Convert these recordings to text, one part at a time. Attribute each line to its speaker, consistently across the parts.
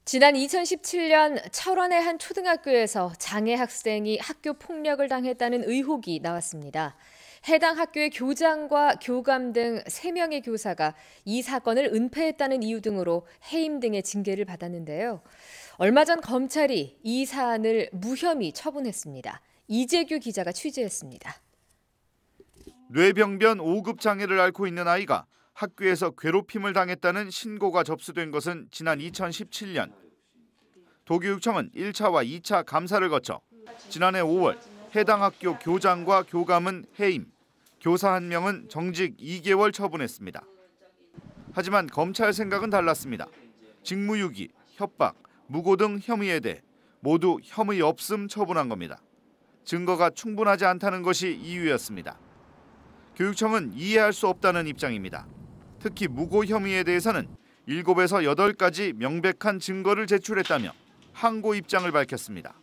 Speaker 1: 지난 2017년 철원의 한 초등학교에서 장애 학생이 학교 폭력을 당했다는 의혹이 나왔습니다. 해당 학교의 교장과 교감 등 3명의 교사가 이 사건을 은폐했다는 이유 등으로 해임 등의 징계를 받았는데요. 얼마 전 검찰이 이 사안을 무혐의 처분했습니다. 이재규 기자가 취재했습니다.
Speaker 2: 뇌병변 5급 장애를 앓고 있는 아이가 학교에서 괴롭힘을 당했다는 신고가 접수된 것은 지난 2017년. 도교육청은 1차와 2차 감사를 거쳐 지난해 5월 해당 학교 교장과 교감은 해임, 교사 1명은 정직 2개월 처분했습니다. 하지만 검찰 생각은 달랐습니다. 직무유기, 협박, 무고 등 혐의에 대해 모두 혐의 없음 처분한 겁니다. 증거가 충분하지 않다는 것이 이유였습니다. 교육청은 이해할 수 없다는 입장입니다. 특히 무고 혐의에 대해서는 7에서 8가지 명백한 증거를 제출했다며 항고 입장을 밝혔습니다.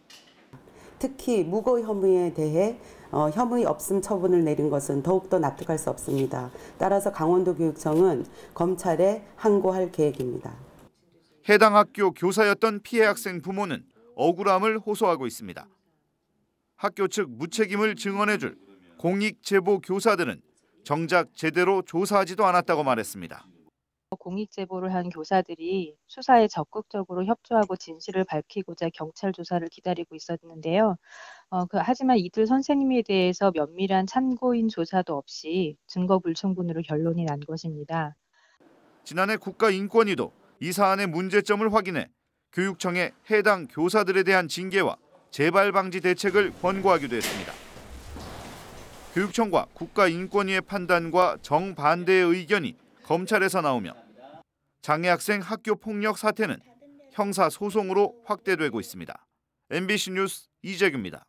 Speaker 3: 특히 무고 혐의에 대해 혐의 없음 처분을 내린 것은 더욱더 납득할 수 없습니다. 따라서 강원도교육청은 검찰에 항고할 계획입니다.
Speaker 2: 해당 학교 교사였던 피해 학생 부모는 억울함을 호소하고 있습니다. 학교 측 무책임을 증언해줄 공익제보 교사들은 정작 제대로 조사하지도 않았다고 말했습니다.
Speaker 4: 공익 제보를 한 교사들이 수사에 적극적으로 협조하고 진실을 밝히고자 경찰 조사를 기다리고 있었는데요. 하지만 이들 선생님에 대해서 면밀한 참고인 조사도 없이 증거 불충분으로 결론이 난 것입니다.
Speaker 2: 지난해 국가인권위도 이 사안의 문제점을 확인해 교육청에 해당 교사들에 대한 징계와 재발 방지 대책을 권고하기도 했습니다. 교육청과 국가인권위의 판단과 정반대의 의견이 검찰에서 나오며 장애 학생 학교 폭력 사태는 형사 소송으로 확대되고 있습니다. MBC 뉴스 이재규입니다.